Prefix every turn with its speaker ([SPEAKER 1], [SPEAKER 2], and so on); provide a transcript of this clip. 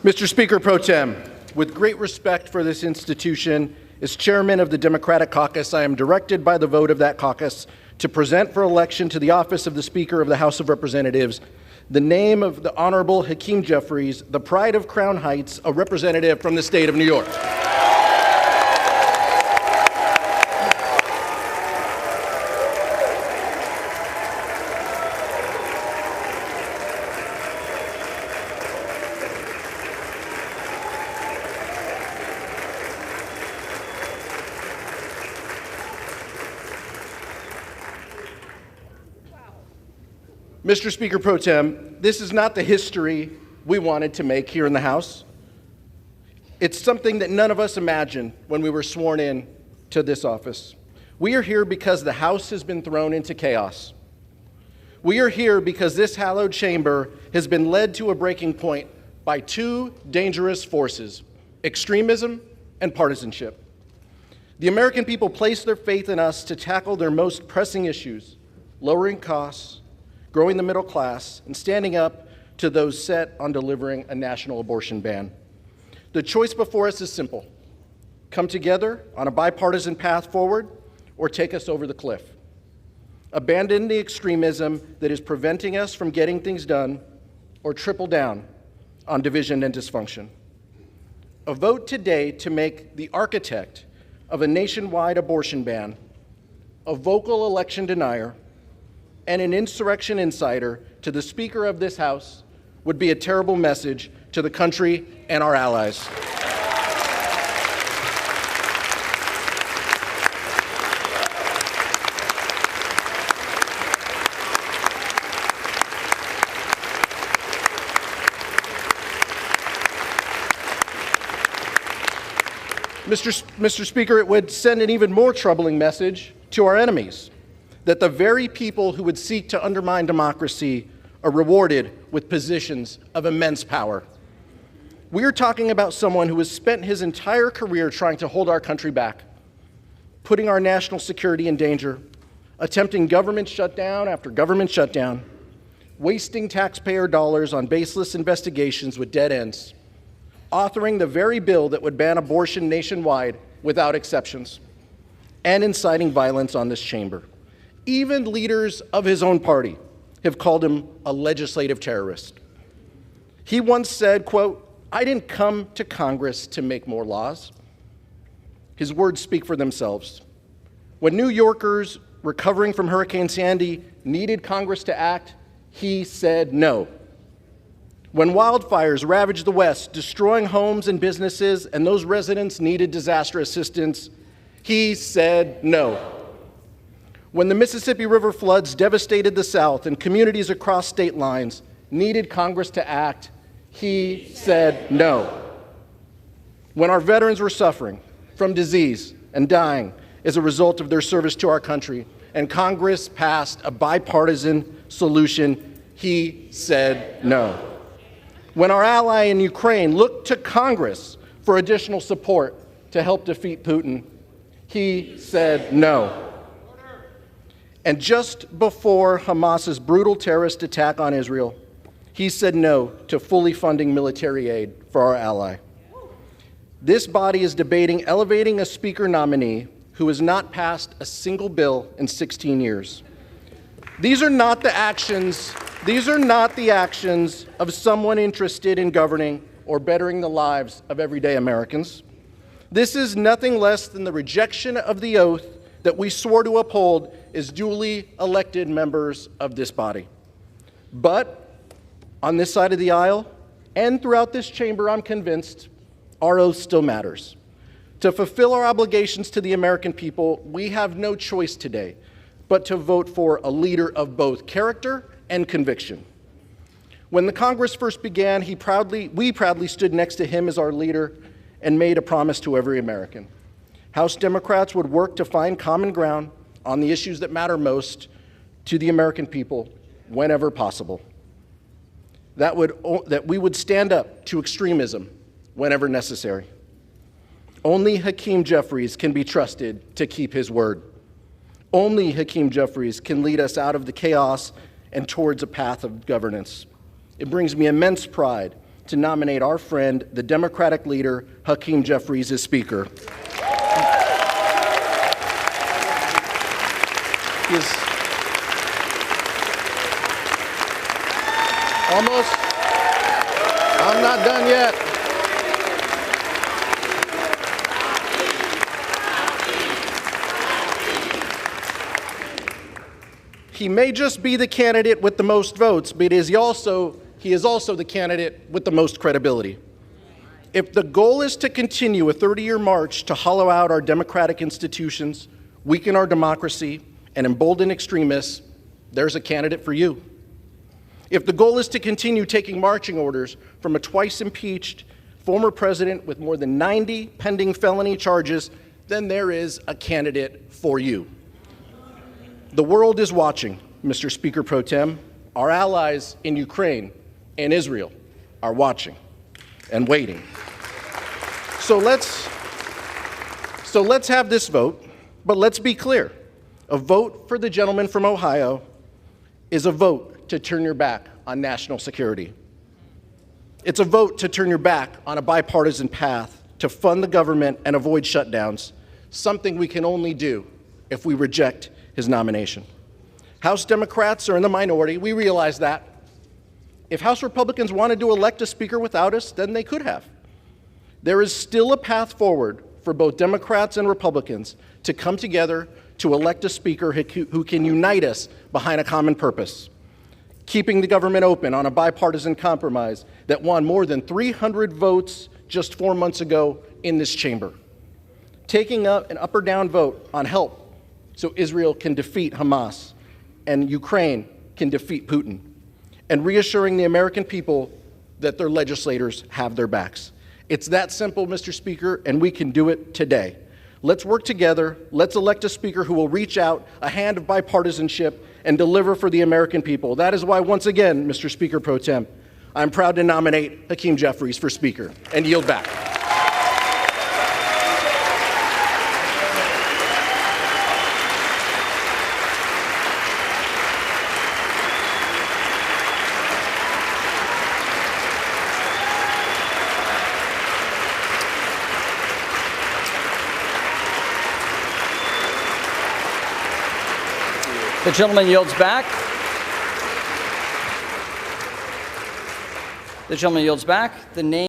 [SPEAKER 1] Mr. Speaker Pro Tem, with great respect for this institution, as chairman of the Democratic Caucus, I am directed by the vote of that caucus to present for election to the office of the Speaker of the House of Representatives the name of the Honorable Hakeem Jeffries, the pride of Crown Heights, a representative from the state of New York. Mr. Speaker Pro Tem, this is not the history we wanted to make here in the House. It's something that none of us imagined when we were sworn in to this office. We are here because the House has been thrown into chaos. We are here because this hallowed chamber has been led to a breaking point by two dangerous forces: extremism and partisanship. The American people place their faith in us to tackle their most pressing issues: lowering costs, growing the middle class, and standing up to those set on delivering a national abortion ban. The choice before us is simple: come together on a bipartisan path forward, or take us over the cliff. Abandon the extremism that is preventing us from getting things done, or triple down on division and dysfunction. A vote today to make the architect of a nationwide abortion ban a vocal election denier and an insurrection insider to the Speaker of this House would be a terrible message to the country and our allies. Mr. Speaker, it would send an even more troubling message to our enemies, that the very people who would seek to undermine democracy are rewarded with positions of immense power. We are talking about someone who has spent his entire career trying to hold our country back, putting our national security in danger, attempting government shutdown after government shutdown, wasting taxpayer dollars on baseless investigations with dead ends, authoring the very bill that would ban abortion nationwide without exceptions, and inciting violence on this chamber. Even leaders of his own party have called him a legislative terrorist. He once said, quote, "I didn't come to Congress to make more laws." His words speak for themselves. When New Yorkers recovering from Hurricane Sandy needed Congress to act, he said no. When wildfires ravaged the West, destroying homes and businesses, and those residents needed disaster assistance, he said no. When the Mississippi River floods devastated the South and communities across state lines needed Congress to act, he said no. When our veterans were suffering from disease and dying as a result of their service to our country, and Congress passed a bipartisan solution, he said no. When our ally in Ukraine looked to Congress for additional support to help defeat Putin, he said no. And just before Hamas's brutal terrorist attack on Israel, he said no to fully funding military aid for our ally. This body is debating elevating a speaker nominee who has not passed a single bill in 16 years. These are not the actions of someone interested in governing or bettering the lives of everyday Americans. This is nothing less than the rejection of the oath that we swore to uphold as duly elected members of this body. But on this side of the aisle and throughout this chamber, I'm convinced our oath still matters. To fulfill our obligations to the American people, we have no choice today but to vote for a leader of both character and conviction. When the Congress first began, we proudly stood next to him as our leader and made a promise to every American. House Democrats would work to find common ground on the issues that matter most to the American people whenever possible. That we would stand up to extremism whenever necessary. Only Hakeem Jeffries can be trusted to keep his word. Only Hakeem Jeffries can lead us out of the chaos and towards a path of governance. It brings me immense pride to nominate our friend, the Democratic leader, Hakeem Jeffries, as Speaker. Almost. I'm not done yet. He may just be the candidate with the most votes, but he is also the candidate with the most credibility. If the goal is to continue a 30-year march to hollow out our democratic institutions, weaken our democracy, and embolden extremists, there's a candidate for you. If the goal is to continue taking marching orders from a twice-impeached former president with more than 90 pending felony charges, then there is a candidate for you. The world is watching, Mr. Speaker Pro Tem. Our allies in Ukraine and Israel are watching and waiting. So let's have this vote, but let's be clear. A vote for the gentleman from Ohio is a vote to turn your back on national security. It's a vote to turn your back on a bipartisan path to fund the government and avoid shutdowns, something we can only do if we reject his nomination. House Democrats are in the minority. We realize that. If House Republicans wanted to elect a speaker without us, then they could have. There is still a path forward for both Democrats and Republicans to come together to elect a speaker who can unite us behind a common purpose, keeping the government open on a bipartisan compromise that won more than 300 votes just 4 months ago in this chamber, taking up an up or down vote on help so Israel can defeat Hamas and Ukraine can defeat Putin, and reassuring the American people that their legislators have their backs. It's that simple, Mr. Speaker, and we can do it today. Let's work together. Let's elect a speaker who will reach out a hand of bipartisanship and deliver for the American people. That is why, once again, Mr. Speaker Pro Tem, I'm proud to nominate Hakeem Jeffries for Speaker and yield back.
[SPEAKER 2] The gentleman yields back. The gentleman yields back. The name